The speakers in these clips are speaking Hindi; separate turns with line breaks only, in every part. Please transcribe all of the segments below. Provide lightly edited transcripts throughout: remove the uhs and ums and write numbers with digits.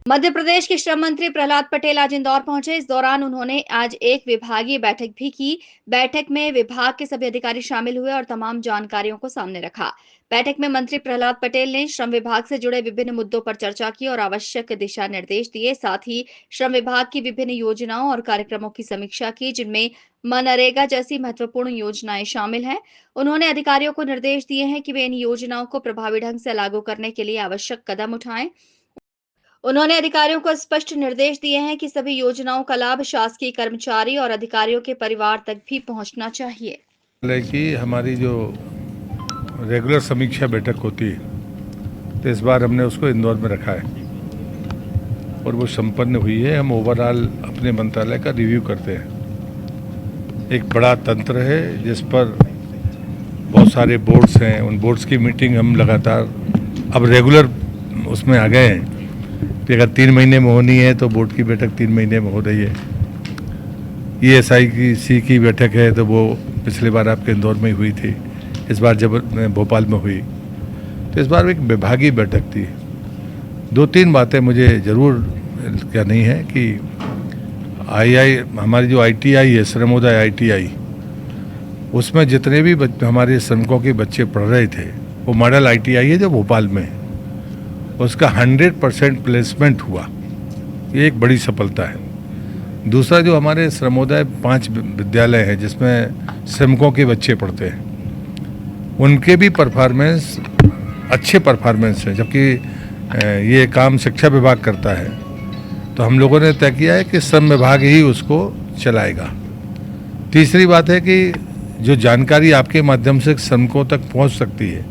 मध्य प्रदेश के श्रम मंत्री प्रहलाद पटेल आज इंदौर पहुंचे। इस दौरान उन्होंने आज एक विभागीय बैठक भी की। बैठक में विभाग के सभी अधिकारी शामिल हुए और तमाम जानकारियों को सामने रखा। बैठक में मंत्री प्रहलाद पटेल ने श्रम विभाग से जुड़े विभिन्न मुद्दों पर चर्चा की और आवश्यक दिशा निर्देश दिए। साथ ही श्रम विभाग की विभिन्न योजनाओं और कार्यक्रमों की समीक्षा की, जिनमें मनरेगा जैसी महत्वपूर्ण योजनाएं शामिल हैं। उन्होंने अधिकारियों को निर्देश दिए हैं कि वे इन योजनाओं को प्रभावी ढंग से लागू करने के लिए आवश्यक कदम उठाएं। उन्होंने अधिकारियों को स्पष्ट निर्देश दिए हैं कि सभी योजनाओं का लाभ शासकीय कर्मचारी और अधिकारियों के परिवार तक भी पहुंचना चाहिए।
कि हमारी जो रेगुलर समीक्षा बैठक होती है, तो इस बार हमने उसको इंदौर में रखा है और वो संपन्न हुई है। हम ओवरऑल अपने मंत्रालय का रिव्यू करते हैं। एक बड़ा तंत्र है जिस पर बहुत सारे बोर्ड्स हैं, उन बोर्ड्स की मीटिंग हम लगातार अब रेगुलर उसमें आ गए हैं कि अगर 3 महीने में होनी है तो बोर्ड की बैठक 3 महीने में हो रही है। ESIC की बैठक है तो वो पिछली बार आपके इंदौर में ही हुई थी, इस बार जब भोपाल में हुई। तो इस बार एक विभागीय बैठक थी। 2-3 बातें मुझे ज़रूर क्या नहीं है कि हमारी जो ITI है, श्रमोदय ITI, उसमें जितने भी हमारे श्रमिकों के बच्चे पढ़ रहे थे, वो मॉडल ITI है जो भोपाल में है, उसका 100% प्लेसमेंट हुआ। ये एक बड़ी सफलता है। दूसरा, जो हमारे श्रमोदय 5 विद्यालय हैं जिसमें श्रमिकों के बच्चे पढ़ते हैं, उनके भी परफॉर्मेंस अच्छे परफॉर्मेंस हैं, जबकि ये काम शिक्षा विभाग करता है। तो हम लोगों ने तय किया है कि श्रम विभाग ही उसको चलाएगा। तीसरी बात है कि जो जानकारी आपके माध्यम से श्रमिकों तक पहुंच सकती है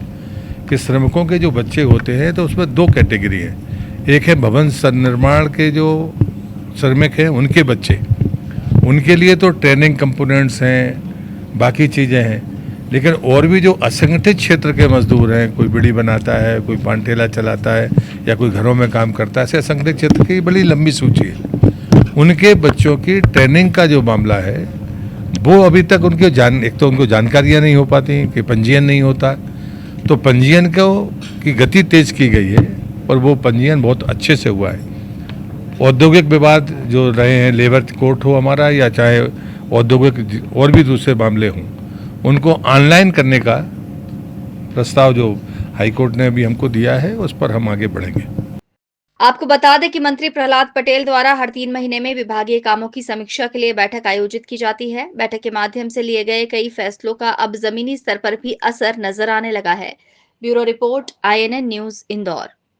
कि श्रमिकों के जो बच्चे होते हैं, तो उसमें 2 कैटेगरी हैं। एक है भवन निर्माण के जो श्रमिक हैं, उनके बच्चे, उनके लिए तो ट्रेनिंग कंपोनेंट्स हैं, बाकी चीज़ें हैं। लेकिन और भी जो असंगठित क्षेत्र के मजदूर हैं, कोई बीड़ी बनाता है, कोई पान ठेला चलाता है, या कोई घरों में काम करता है, ऐसे असंगठित क्षेत्र की बड़ी लंबी सूची है। उनके बच्चों की ट्रेनिंग का जो मामला है, वो अभी तक उनके एक तो उनको जानकारियाँ नहीं हो पाती कि पंजीयन नहीं होता। तो पंजीयन की गति तेज की गई है और वो पंजीयन बहुत अच्छे से हुआ है। औद्योगिक विवाद जो रहे हैं, लेबर कोर्ट हो हमारा, या चाहे औद्योगिक और भी दूसरे मामले हों, उनको ऑनलाइन करने का प्रस्ताव जो हाईकोर्ट ने अभी हमको दिया है, उस पर हम आगे बढ़ेंगे।
आपको बता दें कि मंत्री प्रहलाद पटेल द्वारा हर 3 महीने में विभागीय कामों की समीक्षा के लिए बैठक आयोजित की जाती है। बैठक के माध्यम से लिए गए कई फैसलों का अब जमीनी स्तर पर भी असर नजर आने लगा है। Bureau report, INN news, Indore.